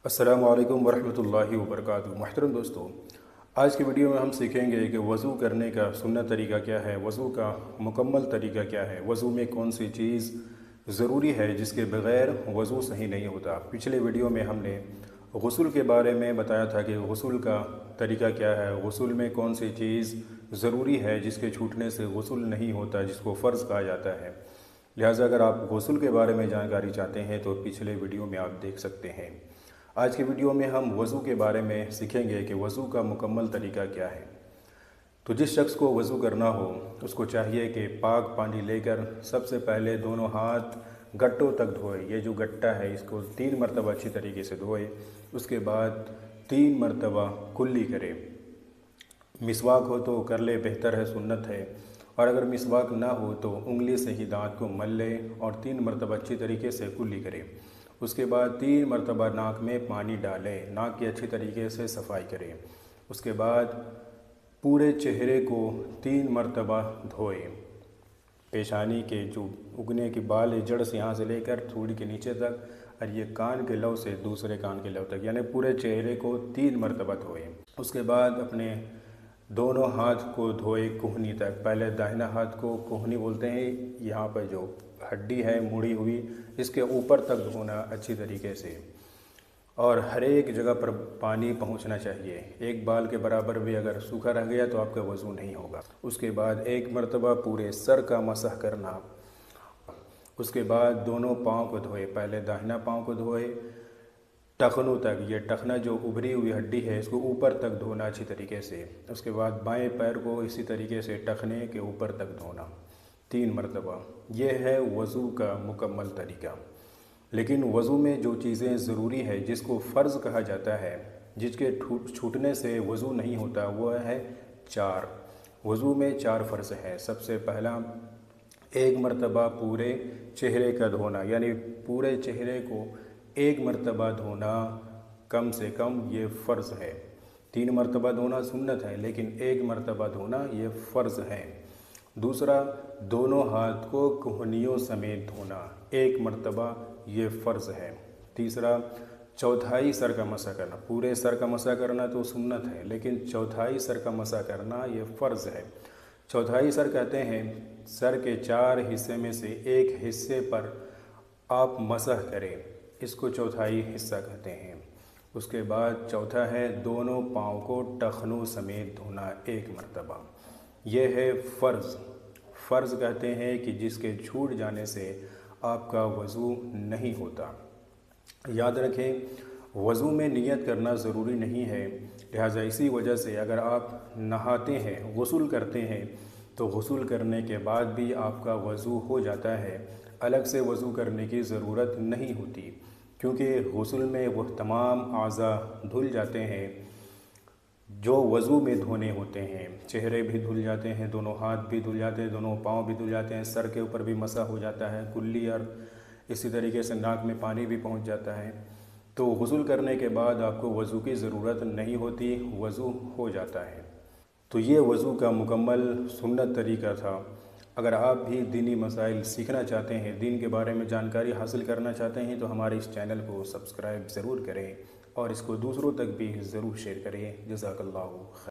السلام علیکم ورحمۃ اللہ وبرکاتہ۔ محترم دوستو، آج کی ویڈیو میں ہم سیکھیں گے کہ وضو کرنے کا سنت طریقہ کیا ہے، وضو کا مکمل طریقہ کیا ہے، وضو میں کون سی چیز ضروری ہے جس کے بغیر وضو صحیح نہیں ہوتا۔ پچھلے ویڈیو میں ہم نے غسل کے بارے میں بتایا تھا کہ غسل کا طریقہ کیا ہے، غسل میں کون سی چیز ضروری ہے جس کے چھوٹنے سے غسل نہیں ہوتا، جس کو فرض کہا جاتا ہے۔ لہٰذا اگر آپ غسل کے بارے میں جانکاری چاہتے ہیں تو پچھلے ویڈیو میں آپ دیکھ سکتے ہیں۔ آج کی ویڈیو میں ہم وضو کے بارے میں سیکھیں گے کہ وضو کا مکمل طریقہ کیا ہے۔ تو جس شخص کو وضو کرنا ہو اس کو چاہیے کہ پاک پانی لے کر سب سے پہلے دونوں ہاتھ گٹوں تک دھوئے۔ یہ جو گٹا ہے اس کو 3 مرتبہ اچھی طریقے سے دھوئے، اس کے بعد 3 مرتبہ کلی کرے۔ مسواک ہو تو کر لے، بہتر ہے، سنت ہے، اور اگر مسواک نہ ہو تو انگلی سے ہی دانت کو مل لے اور 3 مرتبہ اچھی طریقے سے کلی کرے۔ اس کے بعد 3 مرتبہ ناک میں پانی ڈالے، ناک کی اچھی طریقے سے صفائی کرے۔ اس کے بعد پورے چہرے کو 3 مرتبہ دھوئے، پیشانی کے جو اگنے کے بال ہے جڑ سے یہاں سے لے کر تھوڑی کے نیچے تک، اور یہ کان کے لو سے دوسرے کان کے لو تک، یعنی پورے چہرے کو 3 مرتبہ دھوئے۔ اس کے بعد اپنے دونوں ہاتھ کو دھوئے کہنی تک۔ پہلے داہنا ہاتھ کو کہنی بولتے ہیں، یہاں پر جو ہڈی ہے مڑی ہوئی اس کے اوپر تک دھونا اچھی طریقے سے، اور ہر ایک جگہ پر پانی پہنچنا چاہیے۔ ایک بال کے برابر بھی اگر سوکھا رہ گیا تو آپ کا وضو نہیں ہوگا۔ اس کے بعد 1 مرتبہ پورے سر کا مسح کرنا۔ اس کے بعد دونوں پاؤں کو دھوئے، پہلے داہنا پاؤں کو دھوئے ٹخنوں تک، یہ ٹخنا جو ابھری ہوئی ہڈی ہے اس کو اوپر تک دھونا اچھی طریقے سے۔ اس کے بعد بائیں پیر کو اسی طریقے سے ٹخنے کے اوپر تک دھونا 3 مرتبہ۔ یہ ہے وضو کا مکمل طریقہ۔ لیکن وضو میں جو چیزیں ضروری ہے، جس کو فرض کہا جاتا ہے، جس کے چھوٹنے سے وضو نہیں ہوتا، وہ ہے 4۔ وضو میں 4 فرض ہے۔ سب سے پہلا 1 مرتبہ پورے چہرے کا دھونا، یعنی پورے چہرے کو 1 مرتبہ دھونا کم سے کم، یہ فرض ہے۔ 3 مرتبہ دھونا سنت ہے، لیکن 1 مرتبہ دھونا یہ فرض ہے۔ دوسرا، دونوں ہاتھ کو کہنیوں سمیت دھونا 1 مرتبہ، یہ فرض ہے۔ تیسرا، چوتھائی سر کا مسح کرنا۔ پورے سر کا مسح کرنا تو سنت ہے، لیکن چوتھائی سر کا مسح کرنا یہ فرض ہے۔ چوتھائی سر کہتے ہیں سر کے 4 حصے میں سے 1 حصے پر آپ مسح کریں، اس کو چوتھائی حصہ کہتے ہیں۔ اس کے بعد چوتھا ہے دونوں پاؤں کو ٹخنوں سمیت دھونا 1 مرتبہ، یہ ہے فرض۔ فرض کہتے ہیں کہ جس کے چھوٹ جانے سے آپ کا وضو نہیں ہوتا۔ یاد رکھیں، وضو میں نیت کرنا ضروری نہیں ہے، لہٰذا اسی وجہ سے اگر آپ نہاتے ہیں، غسل کرتے ہیں، تو غسل کرنے کے بعد بھی آپ کا وضو ہو جاتا ہے، الگ سے وضو کرنے کی ضرورت نہیں ہوتی، کیونکہ غسل میں وہ تمام اعضاء دھل جاتے ہیں جو وضو میں دھونے ہوتے ہیں۔ چہرے بھی دھل جاتے ہیں، دونوں ہاتھ بھی دھل جاتے ہیں، دونوں پاؤں بھی دھل جاتے ہیں، سر کے اوپر بھی مسح ہو جاتا ہے کلی، اور اسی طریقے سے ناک میں پانی بھی پہنچ جاتا ہے۔ تو غسل کرنے کے بعد آپ کو وضو کی ضرورت نہیں ہوتی، وضو ہو جاتا ہے۔ تو یہ وضو کا مکمل سنت طریقہ تھا۔ اگر آپ بھی دینی مسائل سیکھنا چاہتے ہیں، دین کے بارے میں جانکاری حاصل کرنا چاہتے ہیں، تو ہمارے اس چینل کو سبسکرائب ضرور کریں اور اس کو دوسروں تک بھی ضرور شیئر کریں۔ جزاک اللہ خیر۔